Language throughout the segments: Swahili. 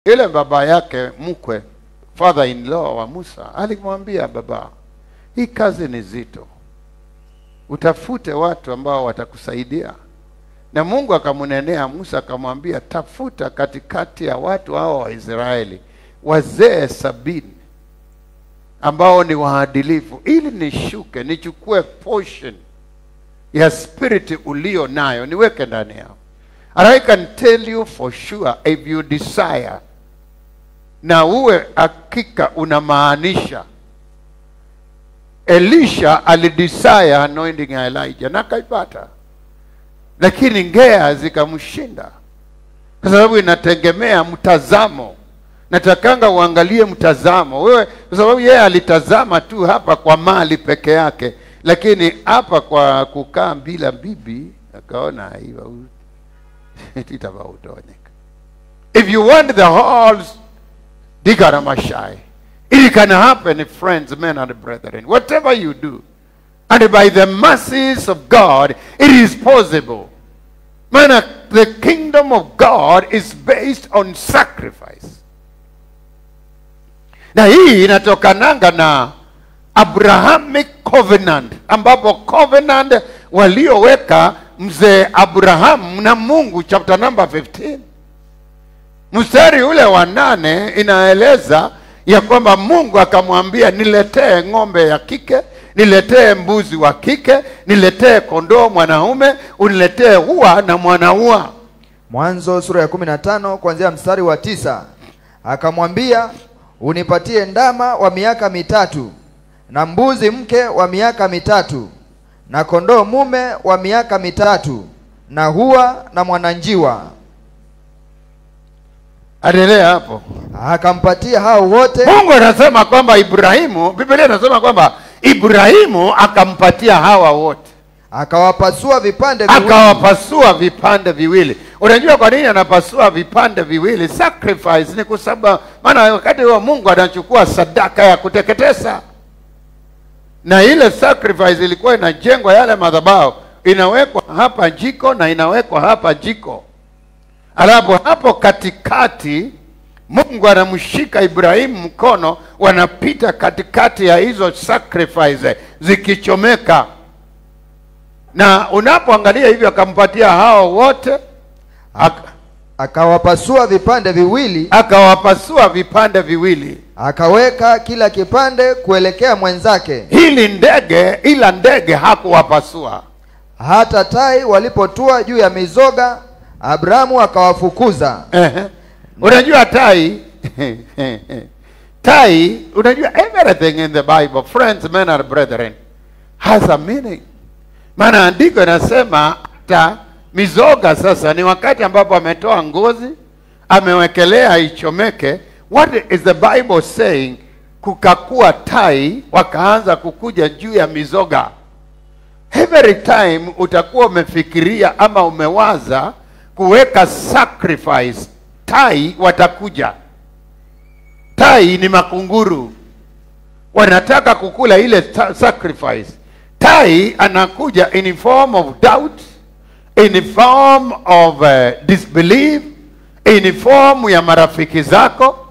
Ile baba yake mkwe, father in law wa Musa, alimwambia baba, hii kazi ni zito, utafute watu ambao watakusaidia. Na Mungu akamunenea Musa akamwambia, tafuta katikati ya watu hao wa Israeli wazee 70 ambao ni waadilifu, ili nishuke nichukue portion ya spirit ulio nayo niweke ndani yao. And I can tell you for sure, if you desire, na uwe hakika unamaanisha, Elisha alidesire anointing ya Elijah na kaipata, lakini ngea zikamshinda, kwa sababu inategemea mtazamo. Natakanga uangalie mtazamo wewe, kwa sababu yeye alitazama tu hapa kwa mali peke yake, lakini hapa kwa kukaa bila bibi akaona hiyo itabautonika. If you want the halls digaramashai, it can happen, friends, men and brethren, whatever you do, and by the mercies of God it is possible. Man, the kingdom of God is based on sacrifice. Na hii inatokananga na Abrahamic covenant, ambapo covenant walioweka mzee Abraham na Mungu, chapter number 15 mstari ule wa 8 inaeleza ya kwamba Mungu akamwambia, niletee ng'ombe ya kike, niletee mbuzi wa kike, niletee kondoo mwanaume, uniletee hua na mwanaua. Mwanzo sura ya 15 kuanzia mstari wa 9. Akamwambia, unipatie ndama wa miaka 3 na mbuzi mke wa miaka 3 na kondoo mume wa miaka 3 na hua na mwananjiwa. Aendelea hapo. Akampatia hao wote. Mungu anasema kwamba Ibrahimu, Biblia inasema kwamba Ibrahimu akampatia hawa wote. Akawapasua vipande viwili. Akawapasua vipande viwili. Unajua kwa nini anapasua vipande viwili? Sacrifice ni kusaba, maana wakati huo Mungu anachukua sadaka ya kuteketeza. Na ile sacrifice ilikuwa inajengwa, yale madhabahu inawekwa hapa jiko na inawekwa hapa jiko. Alafu hapo katikati Mungu anamshika Ibrahimu mkono, wanapita katikati ya hizo sacrifice zikichomeka. Na unapoangalia hivyo, akampatia hao wote, akawapasua vipande viwili. Akawapasua vipande viwili. Akaweka kila kipande kuelekea mwenzake. Ila ndege hakuwapasua. Hata tai walipotua juu ya mizoga, Abrahamu akawafukuza. Unajua tai tai, unajua everything in the Bible, friends, men and brethren, has a meaning. Maana andiko inasema hata mizoga sasa ni wakati ambapo ametoa ngozi, amewekelea ichomeke. What is the Bible saying? Kukakuwa tai wakaanza kukuja juu ya mizoga. Every time utakuwa umefikiria ama umewaza kuweka sacrifice, tai watakuja. Tai ni makunguru, wanataka kukula ile sacrifice. Tai anakuja in form of doubt, in form of disbelief, in form ya marafiki zako,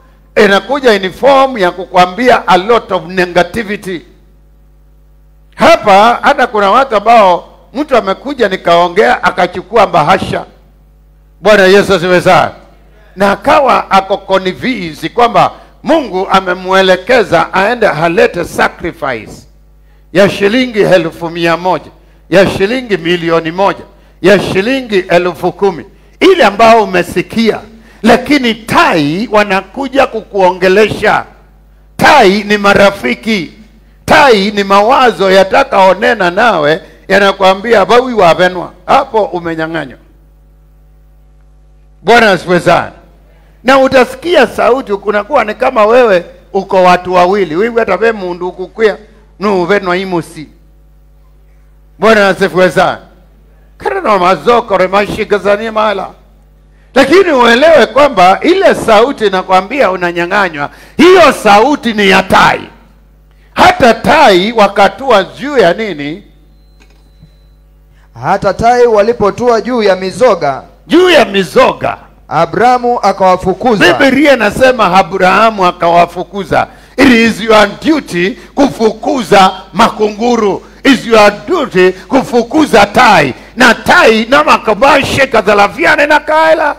inakuja in form ya kukwambia a lot of negativity. Hapa hata kuna watu ambao mtu amekuja nikaongea akachukua bahasha. Bwana Yesu asifiwe sana. Na akawa ako convinced kwamba Mungu amemuelekeza aende halete sacrifice ya shilingi 1,100, ya shilingi 1,000,000, ya shilingi 10,000, ile ambao umesikia. Lakini tai wanakuja kukuongelesha. Tai ni marafiki. Tai ni mawazo yatakaonena nawe, yanakuambia bawi wavenwa, hapo umenyang'anywa. Bwana asifiwe sana. Na utasikia sauti, kunakuwa ni kama wewe uko watu wawili. Wewe hata wewe mundu ukukwia no venwa imusi. Bwana asifiwe sana. Kana mazoko remashikazania mala. Lakini uelewe kwamba ile sauti inakwambia unanyang'anywa, hiyo sauti ni ya tai. Hata tai wakatua juu ya nini? Hata tai walipotua juu ya mizoga. Juu ya mizoga. Abrahamu akawafukuza. Biblia inasema Abrahamu akawafukuza. It is your duty kufukuza makunguru. It is your duty kufukuza tai. Na tai na makabashe kadhalafiane na kaela.